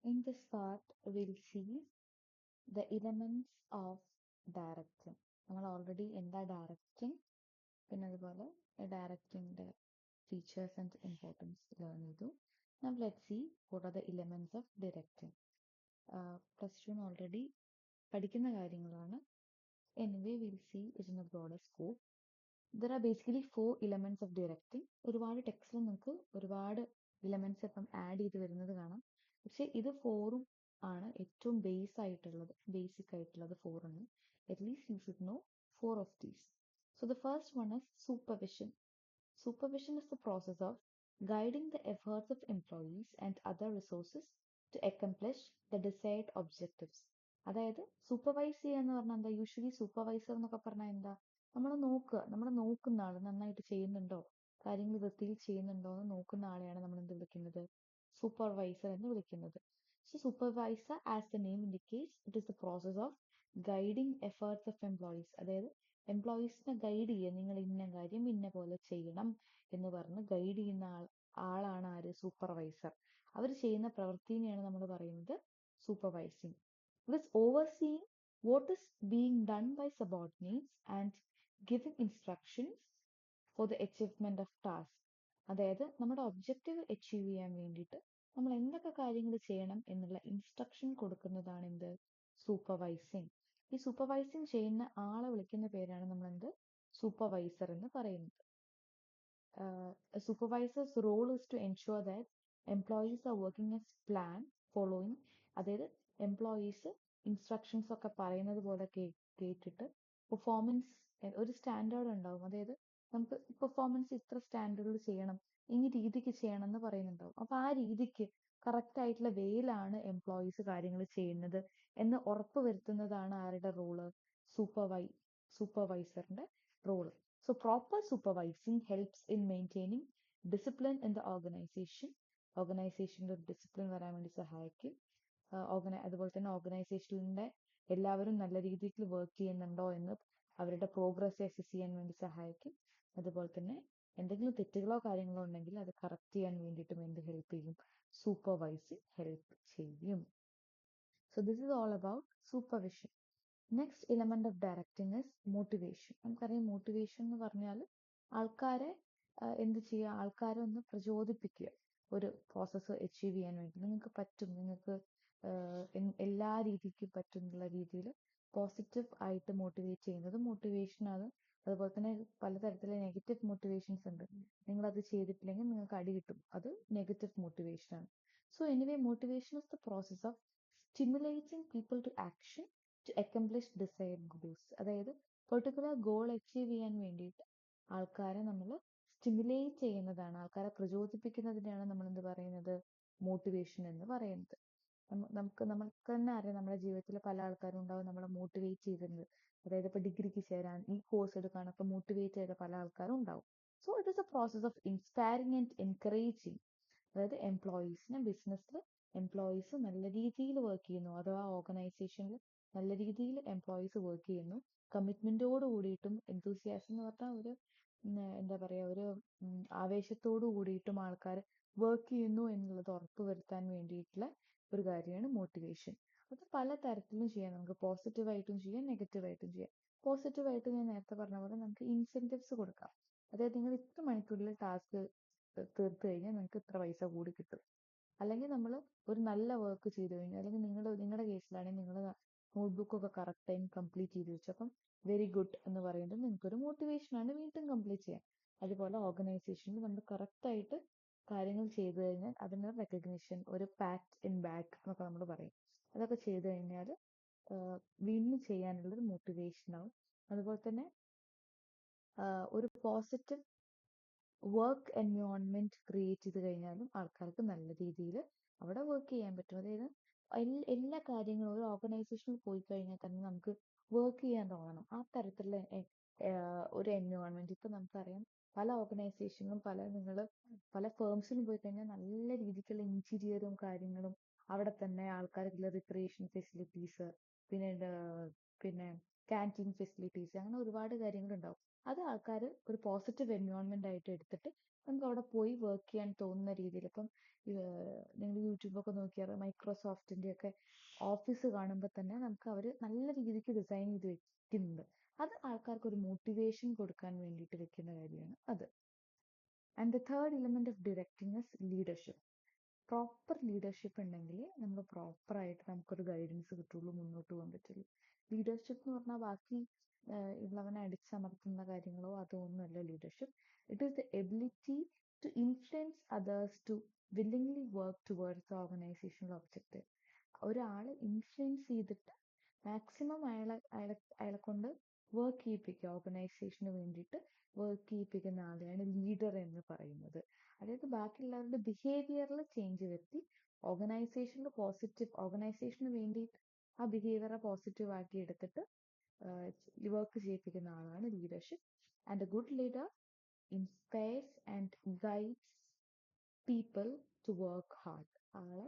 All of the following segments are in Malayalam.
In this part, we'll see the elements of directing. നമ്മൾ ഓൾറെഡി എന്താ ഡയറക്റ്റിംഗ്, പിന്നെ അതുപോലെ ഡയറക്റ്റിംഗിന്റെ ഫീച്ചേഴ്സ് ആൻഡ് ഇമ്പോർട്ടൻസ് ലേൺ ചെയ്തു. Now let's see what are the elements of directing. Plus two already പഠിക്കുന്ന കാര്യങ്ങളാണ്. Anyway, we'll see it in a broader scope. There are basically 4 elements of directing. ഒരുപാട് ടെക്സ്റ്റിൽ നിങ്ങൾക്ക് ഒരുപാട് എലമെന്റ്സ് ഇപ്പം ആഡ് ചെയ്ത് വരുന്നത് കാണാം. പക്ഷെ ഇത് 4ഉം ആണ് ഏറ്റവും ബേസിക് ആയിട്ടുള്ളത് 4 ആണ്. At least you should know 4 of these. So the first one is supervision. Supervision is the process of guiding the efforts of employees and other resources to accomplish the desired objectives. അതായത് സൂപ്പർവൈസ് ചെയ്യുക എന്ന് പറഞ്ഞാൽ എന്താ? യൂഷ്വലി സൂപ്പർവൈസർ എന്നൊക്കെ പറഞ്ഞാൽ എന്താ? നമ്മൾ നോക്കുന്ന ആള് നന്നായിട്ട് ചെയ്യുന്നുണ്ടോ, കാര്യങ്ങൾ വൃത്തിയിൽ ചെയ്യുന്നുണ്ടോ എന്ന് നോക്കുന്ന ആളെയാണ് നമ്മൾ എന്ത് വിളിക്കുന്നത്? സൂപ്പർവൈസർ എന്ന് വിളിക്കുന്നത്. So supervisor, as the name indicates, it is the process of guiding efforts of employees. അതായത് എംപ്ലോയീസിനെ ഗൈഡ് ചെയ്യുക, നിങ്ങൾ ഇന്ന കാര്യം ഇന്ന പോലെ ചെയ്യണം എന്ന് പറഞ്ഞ് ഗൈഡ് ചെയ്യുന്ന ആളാണ് ആര്? സൂപ്പർവൈസർ. അവർ ചെയ്യുന്ന പ്രവൃത്തിനെയാണ് നമ്മൾ പറയുന്നത് supervising. It is overseeing what is being done by subordinates and giving instructions for the achievement of task. അതായത് നമ്മുടെ ഒബ്ജക്റ്റീവ് അച്ചീവ് ചെയ്യാൻ വേണ്ടിയിട്ട് നമ്മൾ എന്തൊക്കെ കാര്യങ്ങൾ ചെയ്യണം എന്നുള്ള ഇൻസ്ട്രക്ഷൻ കൊടുക്കുന്നതാണ് എന്ത്? സൂപ്പർവൈസിങ്. ഈ സൂപ്പർവൈസിങ് ചെയ്യുന്ന ആളെ വിളിക്കുന്ന പേരാണ് നമ്മൾ എന്ത്? സൂപ്പർവൈസർ എന്ന് പറയുന്നത്. A supervisor's role is to ensure that employees are working as planned, following, അതായത് എംപ്ലോയീസ് ഇൻസ്ട്രക്ഷൻസ് ഒക്കെ പറയുന്നത് പോലെ കേട്ടിട്ട് പെർഫോമൻസ് ഒരു സ്റ്റാൻഡേർഡ് ഉണ്ടാവും. അതായത് നമുക്ക് പെർഫോമൻസ് ഇത്ര സ്റ്റാൻഡേർഡിൽ ചെയ്യണം, ഈ രീതിക്ക് ചെയ്യണം എന്ന് പറയുന്നുണ്ടാവും. അപ്പൊ ആ രീതിക്ക് കറക്റ്റ് ആയിട്ടുള്ള വേയിലാണ് എംപ്ലോയീസ് കാര്യങ്ങൾ ചെയ്യുന്നത് എന്ന് ഉറപ്പ് വരുത്തുന്നതാണ് ആരുടെ റോള്? സൂപ്പർവൈസറിന്റെ role. So proper supervising helps in maintaining discipline in the organization. ഓർഗനൈസേഷനിൽ ഒരു ഡിസിപ്ലിൻ വരാൻ വേണ്ടി സഹായിക്കും. അതുപോലെ തന്നെ ഓർഗനൈസേഷനിലെ എല്ലാവരും നല്ല രീതിയിൽ വർക്ക് ചെയ്യുന്നുണ്ടോ എന്ന് അവരുടെ പ്രോഗ്രസ് അസസ് ചെയ്യാൻ വേണ്ടി സഹായിക്കും. അതുപോലെ തന്നെ എന്തെങ്കിലും തെറ്റുകളോ കാര്യങ്ങളോ ഉണ്ടെങ്കിൽ അത് കറക്റ്റ് ചെയ്യാൻ വേണ്ടിയിട്ടും എന്ത് ഹെൽപ്പ് ചെയ്യും? സൂപ്പർവൈസിങ് ഹെൽപ്പ് ചെയ്യും. So this is all about supervision. Next element of directing is motivation. നമുക്കറിയാം മോട്ടിവേഷൻ എന്ന് പറഞ്ഞാൽ ആൾക്കാരെ എന്ത് ചെയ്യുക? ആൾക്കാരെ ഒന്ന് പ്രചോദിപ്പിക്കുക ഒരു പ്രോസസ്സ് അച്ചീവ് ചെയ്യാൻ വേണ്ടി. നിങ്ങൾക്ക് പറ്റും, നിങ്ങൾക്ക് എല്ലാ രീതിക്കും പറ്റും എന്നുള്ള രീതിയിൽ പോസിറ്റീവ് ആയിട്ട് മോട്ടിവേറ്റ് ചെയ്യുന്നത് മോട്ടിവേഷനാണ്. അതുപോലെ തന്നെ പലതരത്തിലുള്ള നെഗറ്റീവ് മോട്ടിവേഷൻസ് ഉണ്ട്. നിങ്ങൾ അത് ചെയ്തിട്ടില്ലെങ്കിൽ നിങ്ങൾക്ക് അടി കിട്ടും, അത് നെഗറ്റീവ് മോട്ടിവേഷൻ ആണ്. So anyway motivation is the process of stimulating people to action to accomplish desired goals. അതായത് പെർട്ടിക്കുലർ ഗോൾ അച്ചീവ് ചെയ്യാൻ വേണ്ടിയിട്ട് ആൾക്കാരെ നമ്മൾ സ്റ്റിമുലേറ്റ് ചെയ്യുന്നതാണ്, ആൾക്കാരെ പ്രചോദിപ്പിക്കുന്നതിനെയാണ് നമ്മൾ എന്ത് പറയുന്നത്? മോട്ടിവേഷൻ എന്ന് പറയുന്നത്. നമുക്ക് തന്നെ അറിയാം, നമ്മുടെ ജീവിതത്തിൽ പല ആൾക്കാരും ഉണ്ടാവും നമ്മളെ മോട്ടിവേറ്റ് ചെയ്തിരുന്നത്. അതായത് ഇപ്പൊ ഡിഗ്രിക്ക് ചേരാൻ, ഈ കോഴ്സ് എടുക്കാനൊക്കെ മോട്ടിവേറ്റ് ചെയ്ത പല ആൾക്കാരും ഉണ്ടാവും. So it is A process of inspiring and encouraging. അതായത് എംപ്ലോയീസിനെ ബിസിനസ്സിൽ എംപ്ലോയീസ് നല്ല രീതിയിൽ വർക്ക് ചെയ്യുന്നു, അഥവാ ഓർഗനൈസേഷനിൽ നല്ല രീതിയിൽ എംപ്ലോയീസ് വർക്ക് ചെയ്യുന്നു, കമ്മിറ്റ്മെന്റോട് കൂടിയിട്ടും, എന്തൂസിയാസം എന്ന് പറഞ്ഞാൽ ഒരു എന്താ പറയാ, ഒരു ആവേശത്തോടു കൂടിയിട്ടും ആൾക്കാർ വർക്ക് ചെയ്യുന്നു എന്നുള്ളത് ഉറപ്പ് വരുത്താൻ വേണ്ടിയിട്ടുള്ള ഒരു കാര്യമാണ് മോട്ടിവേഷൻ. അത് പല തരത്തിലും ചെയ്യാം. നമുക്ക് പോസിറ്റീവായിട്ടും ചെയ്യാം, നെഗറ്റീവായിട്ടും ചെയ്യാം. പോസിറ്റീവായിട്ട് ഞാൻ നേരത്തെ പറഞ്ഞ പോലെ നമുക്ക് ഇൻസെന്റീവ്സ് കൊടുക്കാം. അതായത് നിങ്ങൾ ഇത്ര മണിക്കൂറിൽ ടാസ്ക് തീർത്ത് കഴിഞ്ഞാൽ നിങ്ങൾക്ക് ഇത്ര പൈസ കൂടി കിട്ടും. അല്ലെങ്കിൽ നമ്മൾ ഒരു നല്ല വർക്ക് ചെയ്തു കഴിഞ്ഞാൽ, അല്ലെങ്കിൽ നിങ്ങളുടെ കേസിലാണെങ്കിൽ നിങ്ങൾ നോട്ട്ബുക്ക് ഒക്കെ കറക്റ്റ് ടൈം കംപ്ലീറ്റ് ചെയ്ത് വെച്ചു, അപ്പം വെരി ഗുഡ് എന്ന് പറയുന്നത് നിങ്ങൾക്കൊരു മോട്ടിവേഷനാണ് വീണ്ടും കംപ്ലീറ്റ് ചെയ്യാൻ. അതുപോലെ ഓർഗനൈസേഷനിൽ നമ്മൾ കറക്റ്റ് ആയിട്ട് കാര്യങ്ങൾ ചെയ്തു കഴിഞ്ഞാൽ അതിനൊരു റെക്കഗ്നിഷൻ, ഒരു പാറ്റ് ഇൻ ബാക്ക് എന്നൊക്കെ നമ്മൾ പറയും. അതൊക്കെ ചെയ്തു കഴിഞ്ഞാൽ വീണ്ടും ചെയ്യാനുള്ളൊരു മോട്ടിവേഷൻ ആവും. അതുപോലെ തന്നെ ഒരു പോസിറ്റീവ് വർക്ക് എൻവയോൺമെന്റ് ക്രിയേറ്റ് ചെയ്ത് കഴിഞ്ഞാലും ആൾക്കാർക്ക് നല്ല രീതിയിൽ അവിടെ വർക്ക് ചെയ്യാൻ പറ്റും. അതായത് എല്ലാ കാര്യങ്ങളും ഒരു ഓർഗനൈസേഷനിൽ പോയി കഴിഞ്ഞാൽ തന്നെ നമുക്ക് വർക്ക് ചെയ്യാൻ തോന്നണം. ആ തരത്തിലുള്ള ഒരു എൻവയോൺമെന്റ്. ഇപ്പൊ നമുക്കറിയാം പല ഓർഗനൈസേഷനിലും പല ഫേംസിലും പോയി കഴിഞ്ഞാൽ നല്ല രീതിക്കുള്ള ഇന്റീരിയറും കാര്യങ്ങളും, അവിടെ തന്നെ ആൾക്കാർക്കുള്ള റിക്രിയേഷൻ ഫെസിലിറ്റീസ്, പിന്നെ ക്യാൻറ്റീൻ ഫെസിലിറ്റീസ്, അങ്ങനെ ഒരുപാട് കാര്യങ്ങൾ ഉണ്ടാവും. അത് ആൾക്കാർ ഒരു പോസിറ്റീവ് എൻവയോൺമെന്റ് ആയിട്ട് എടുത്തിട്ട് നമുക്ക് അവിടെ പോയി വർക്ക് ചെയ്യാൻ തോന്നുന്ന രീതിയിൽ. ഇപ്പം നിങ്ങൾ യൂട്യൂബൊക്കെ നോക്കിയാൽ മൈക്രോസോഫ്റ്റിന്റെ ഒക്കെ ഓഫീസ് കാണുമ്പോൾ തന്നെ നമുക്ക് അവർ നല്ല രീതിക്ക് ഡിസൈൻ ചെയ്ത് വെക്കുന്നുണ്ട്. അത് ആൾക്കാർക്ക് ഒരു മോട്ടിവേഷൻ കൊടുക്കാൻ വേണ്ടിയിട്ട് വെക്കുന്ന കാര്യമാണ് അത്. And the third element of directing is leadership. Proper leadership ഉണ്ടെങ്കിൽ നമ്മൾ പ്രോപ്പറായിട്ട് നമുക്കൊരു ഗൈഡൻസ് കിട്ടുള്ളൂ, മുന്നോട്ട് പോകാൻ പറ്റുള്ളൂ. ലീഡർഷിപ്പ് എന്ന് പറഞ്ഞാൽ ബാക്കി ഉള്ളവനെ അടിച്ചമർത്തുന്ന കാര്യങ്ങളോ അതൊന്നുമല്ല leadership. It is the ability to influence others to willingly work towards the organisational objective. ഒരാളെ ഇൻഫ്ലുവൻസ് ചെയ്തിട്ട് മാക്സിമം അയാളെ കൊണ്ട് വർക്ക് ചെയ്യിപ്പിക്കുക, ഓർഗനൈസേഷന് വേണ്ടിയിട്ട് വർക്ക് ചെയ്യിപ്പിക്കുന്ന ആളെയാണ് ലീഡർ എന്ന് പറയുന്നത്. അതായത് ബാക്കിയുള്ളവരുടെ ബിഹേവിയറിൽ ചേഞ്ച് വരുത്തി ഓർഗനൈസേഷന് വേണ്ടിയിട്ട് ആ ബിഹേവിയറെ പോസിറ്റീവ് ആക്കി എടുത്തിട്ട് വർക്ക് ചെയ്യിപ്പിക്കുന്ന ആളാണ് leadership. And a good leader inspires and guides people to work hard. ആളെ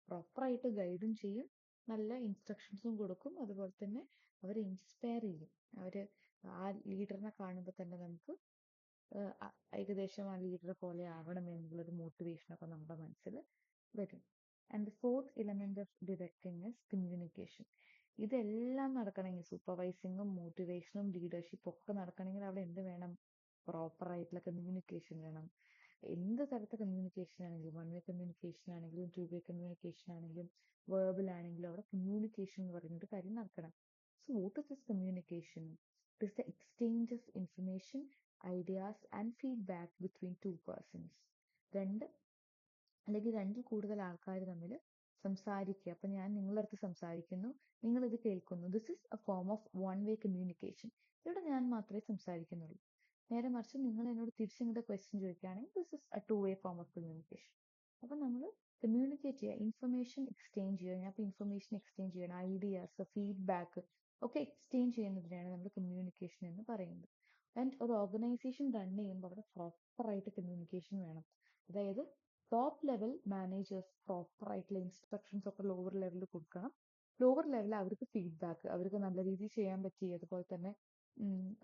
പ്രോപ്പറായിട്ട് ഗൈഡും ചെയ്യും, നല്ല ഇൻസ്ട്രക്ഷൻസും കൊടുക്കും, അതുപോലെ തന്നെ അവരെ ഇൻസ്പയർ ചെയ്യും. അവര് ആ ലീഡറിനെ കാണുമ്പോൾ തന്നെ നമുക്ക് ഏകദേശം ആ ലീഡറെ പോലെ ആവണം എന്നുള്ളൊരു മോട്ടിവേഷനൊക്കെ നമ്മുടെ മനസ്സിൽ വരും. And the fourth element of directing is communication. ഇതെല്ലാം നടക്കണമെങ്കിൽ സൂപ്പർവൈസിങ്ങും മോട്ടിവേഷനും ലീഡർഷിപ്പും ഒക്കെ നടക്കണമെങ്കിൽ അവിടെ എന്ത് വേണം? പ്രോപ്പർ ആയിട്ടുള്ള കമ്മ്യൂണിക്കേഷൻ വേണം. എന്ത് തരത്തെ കമ്മ്യൂണിക്കേഷൻ ആണെങ്കിലും, വൺ വേ കമ്മ്യൂണിക്കേഷൻ ആണെങ്കിലും, ടു വേ കമ്മ്യൂണിക്കേഷൻ ആണെങ്കിലും, വേർബൽ ആണെങ്കിലും, അവിടെ കമ്മ്യൂണിക്കേഷൻ എന്ന് പറയുന്നൊരു കാര്യം നടക്കണം. So what is this communication? It is the exchange of information, ideas and feedback between two persons. അല്ലെങ്കിൽ രണ്ടിൽ കൂടുതൽ ആൾക്കാർ തമ്മിൽ സംസാരിക്കുക. അപ്പൊ ഞാൻ നിങ്ങളുടെ അടുത്ത് സംസാരിക്കുന്നു, നിങ്ങൾ ഇത് കേൾക്കുന്നു. This is A form of one way communication. ഇവിടെ ഞാൻ മാത്രമേ സംസാരിക്കുന്നുള്ളൂ. നേരെ മറിച്ച് നിങ്ങൾ എന്നോട് തിരിച്ചിങ്ങോട്ട് ക്വസ്റ്റ്യൻ ചോദിക്കുകയാണെങ്കിൽ this is A to wave form of communication. അപ്പൊ നമ്മൾ കമ്മ്യൂണിക്കേറ്റ് ചെയ്യുക, ഇൻഫർമേഷൻ എക്സ്ചേഞ്ച് ചെയ്യുക. ഞാൻ ഇപ്പൊ ഇൻഫർമേഷൻ എക്സ്ചേഞ്ച് ചെയ്യണം, ഐഡിയാസ്, ഫീഡ്ബാക്ക് ഒക്കെ എക്സ്ചേഞ്ച് ചെയ്യുന്നതിനാണ് നമ്മൾ കമ്മ്യൂണിക്കേഷൻ എന്ന് പറയുന്നത്. ആൻഡ് ഒരു ഓർഗനൈസേഷൻ റൺ ചെയ്യുമ്പോൾ അവിടെ പ്രോപ്പറായിട്ട് കമ്മ്യൂണിക്കേഷൻ വേണം. അതായത് ടോപ്പ് ലെവൽ മാനേജേഴ്സ് പ്രോപ്പർ ആയിട്ടുള്ള ഇൻസ്ട്രക്ഷൻസ് ഒക്കെ ലോവർ ലെവലിൽ കൊടുക്കണം. ലോവർ ലെവലിൽ അവർക്ക് ഫീഡ്ബാക്ക്, അവർക്ക് നല്ല രീതിയിൽ ചെയ്യാൻ പറ്റി, അതുപോലെ തന്നെ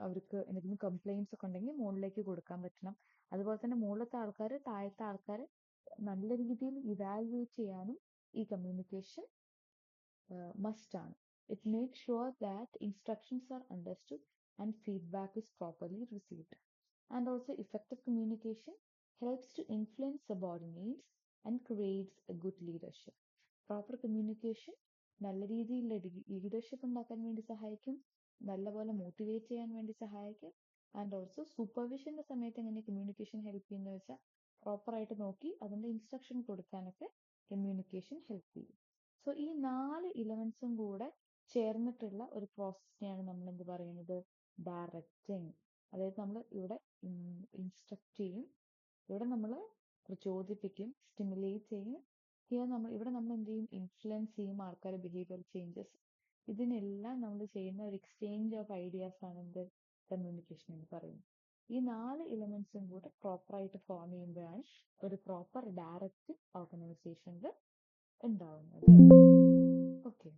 അവർക്ക് എന്തെങ്കിലും കംപ്ലൈൻസ് ഒക്കെ ഉണ്ടെങ്കിൽ മുകളിലേക്ക് കൊടുക്കാൻ പറ്റണം. അതുപോലെ തന്നെ മുകളിലത്തെ ആൾക്കാർ താഴത്തെ ആൾക്കാരെ നല്ല രീതിയിൽ ഇവാലുവേറ്റ് ചെയ്യാനും ഈ കമ്മ്യൂണിക്കേഷൻ മസ്റ്റ് ആണ്. It make sure that instructions R understood and feedback is properly received. And also effective communication helps to influence subordinates and creates a good leadership. Proper communication നല്ല രീതിയിലുള്ള ലീഡർഷിപ്പ് ഉണ്ടാക്കാൻ വേണ്ടി സഹായിക്കും, നല്ലപോലെ മോട്ടിവേറ്റ് ചെയ്യാൻ വേണ്ടി സഹായിക്കും. ആൻഡ് ഓൾസോ സൂപ്പർവിഷന്റെ സമയത്ത് എങ്ങനെ കമ്മ്യൂണിക്കേഷൻ ഹെൽപ്പ് ചെയ്യുന്ന വെച്ചാൽ പ്രോപ്പറായിട്ട് നോക്കി അതിന്റെ ഇൻസ്ട്രക്ഷൻ കൊടുക്കാനൊക്കെ കമ്മ്യൂണിക്കേഷൻ ഹെൽപ്പ് ചെയ്യും. സോ ഈ 4 ഇലമെന്റ്സും കൂടെ ചേർന്നിട്ടുള്ള ഒരു പ്രോസസ്സിനെയാണ് നമ്മൾ എന്ത് പറയുന്നത്? ഡയറക്റ്റിംഗ്. അതായത് നമ്മൾ ഇവിടെ ഇൻസ്ട്രക്ട് ചെയ്യും, ഇവിടെ നമ്മൾ പ്രചോദിപ്പിക്കും, സ്റ്റിമുലേറ്റ് ചെയ്യും. ഇവിടെ നമ്മൾ എന്ത് ചെയ്യും? ഇൻഫ്ലുവൻസ് ചെയ്യും ആൾക്കാരുടെ ബിഹേവിയർ ചേഞ്ചസ്. ഇതിനെല്ലാം നമ്മൾ ചെയ്യുന്ന ഒരു എക്സ്ചേഞ്ച് ഓഫ് ഐഡിയാസ് ആണ് എന്ത്? കമ്മ്യൂണിക്കേഷൻ എന്ന് പറയുന്നത്. ഈ 4 എലിമെന്റ്സും കൂടെ പ്രോപ്പറായിട്ട് ഫോം ചെയ്യുമ്പോഴാണ് ഒരു പ്രോപ്പർ ഡയറക്റ്റ് ഓർഗനൈസേഷനിൽ ഉണ്ടാവുന്നത്. ഓക്കെ.